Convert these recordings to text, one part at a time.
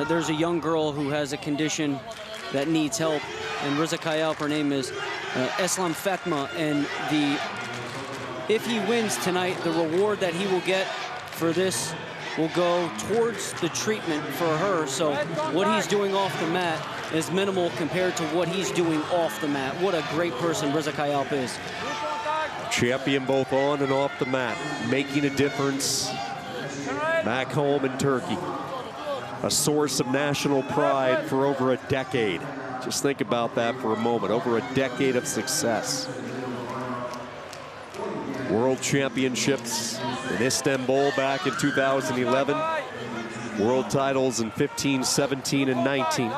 there's a young girl who has a condition that needs help, and Rıza Kayaalp, her name is Eslam Fatma, and if he wins tonight, the reward that he will get for this will go towards the treatment for her. So what he's doing off the mat is minimal compared to what he's doing off the mat. What a great person Rıza Kayaalp is. Champion both on and off the mat, making a difference back home in Turkey. A source of national pride for over a decade. Just think about that for a moment. Over a decade of success. World Championships in Istanbul back in 2011. World titles in 15, 17, and 19.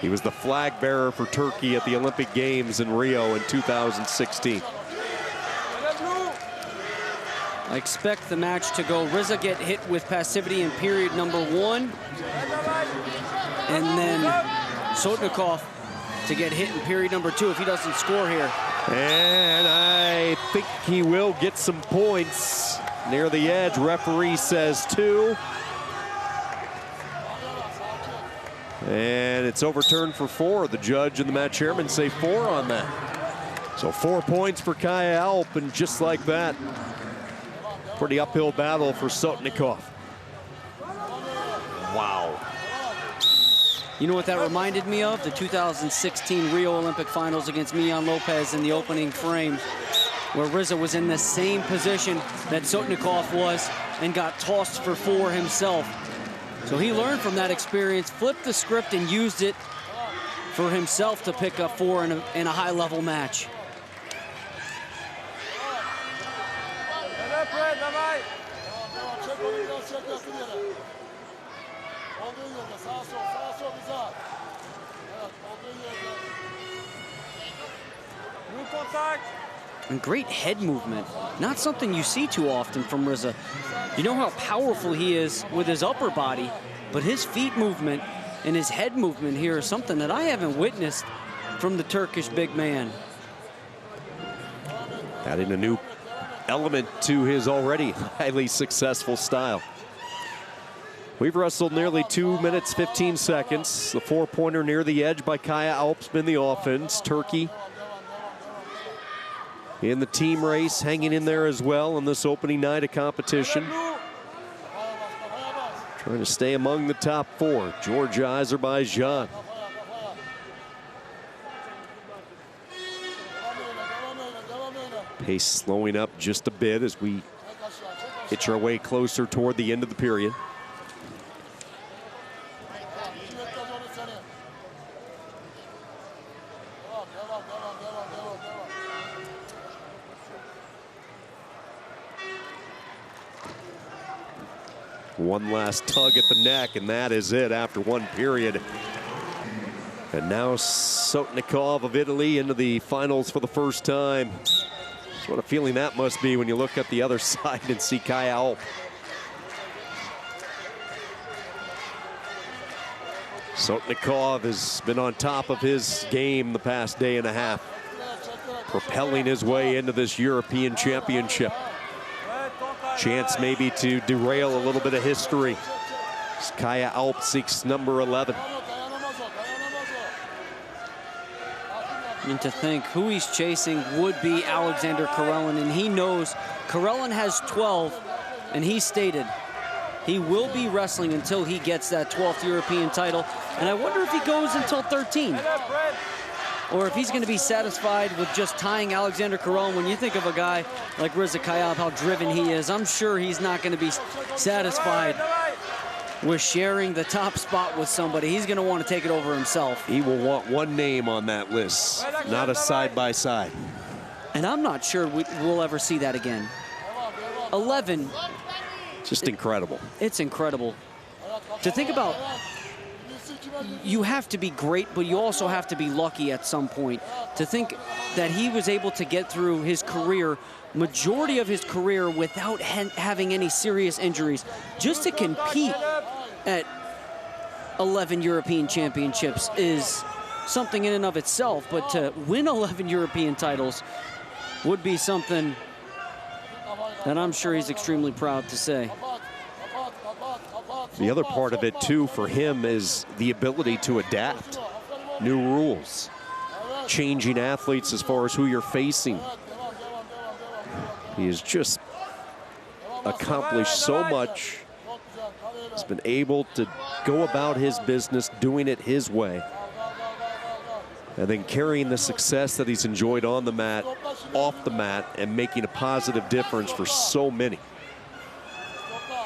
He was the flag bearer for Turkey at the Olympic Games in Rio in 2016. I expect the match to go Rıza get hit with passivity in period number 1, and then Sotnikov to get hit in period number 2 if he doesn't score here. And I think he will get some points near the edge. Referee says 2. And it's overturned for 4. The judge and the match chairman say 4 on that. So 4 points for Kayaalp, and just like that, pretty uphill battle for Sotnikov. Wow. You know what that reminded me of? The 2016 Rio Olympic finals against Milan Lopez in the opening frame, where Rıza was in the same position that Sotnikov was and got tossed for 4 himself. So he learned from that experience, flipped the script, and used it for himself to pick up 4 in a high-level match. And great head movement. Not something you see too often from Rıza. You know how powerful he is with his upper body, but his feet movement and his head movement here is something that I haven't witnessed from the Turkish big man. Adding a new element to his already highly successful style. We've wrestled nearly 2 minutes, 15 seconds. The 4-pointer near the edge by Kayaalp's been the offense. Turkey in the team race, hanging in there as well on this opening night of competition. Trying to stay among the top 4. Georgia, Azerbaijan. Pace slowing up just a bit as we hitch our way closer toward the end of the period. One last tug at the neck, and that is it after 1 period. And now Sotnikov of Italy into the finals for the first time. What a feeling that must be when you look at the other side and see Kayaalp. Sotnikov has been on top of his game the past day and a half, propelling his way into this European Championship. Chance maybe to derail a little bit of history. Kayaalp seeks number 11. And to think who he's chasing would be Alexander Karelin, and he knows Karelin has 12, and he stated he will be wrestling until he gets that 12th European title, and I wonder if he goes until 13, or if he's going to be satisfied with just tying Alexander Karelin. When you think of a guy like Rıza Kayaalp, how driven he is, I'm sure he's not going to be satisfied with sharing the top spot with somebody. He's going to want to take it over himself. He will want one name on that list, not a side-by-side. And I'm not sure we'll ever see that again. 11. Just incredible. It's incredible. To think about, you have to be great, but you also have to be lucky at some point. To think that he was able to get through his career, majority of his career, without having any serious injuries, just to compete at 11 European championships is something in and of itself, but to win 11 European titles would be something that I'm sure he's extremely proud to say. The other part of it, too, for him is the ability to adapt. New rules, changing athletes as far as who you're facing. He has just accomplished so much. He's been able to go about his business, doing it his way, and then carrying the success that he's enjoyed on the mat, off the mat, and making a positive difference for so many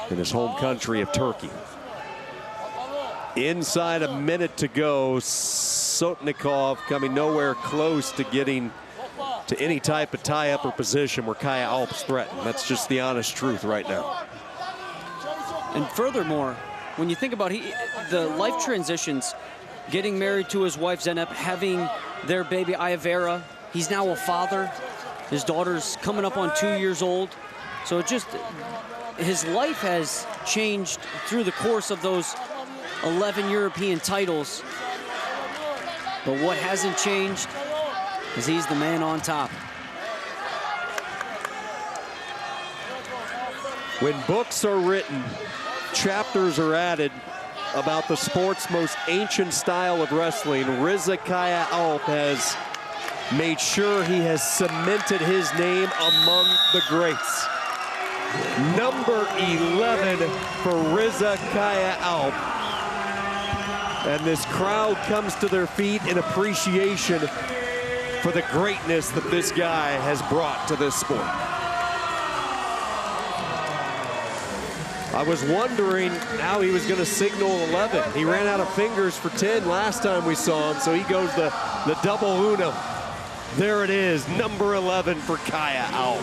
in his home country of Turkey. Inside a minute to go, Sotnikov coming nowhere close to getting to any type of tie-up or position where Kayaalp's threatened. That's just the honest truth right now. And furthermore, when you think about the life transitions, getting married to his wife Zeynep, having their baby Ayavera, he's now a father. His daughter's coming up on 2 years old. So his life has changed through the course of those 11 European titles. But what hasn't changed is he's the man on top. When books are written, chapters are added about the sport's most ancient style of wrestling, Rıza Kayaalp has made sure he has cemented his name among the greats. Number 11 for Rıza Kayaalp. And this crowd comes to their feet in appreciation for the greatness that this guy has brought to this sport. I was wondering how he was going to signal 11. He ran out of fingers for 10 last time we saw him, so he goes the double uno. There it is, number 11 for Kayaalp.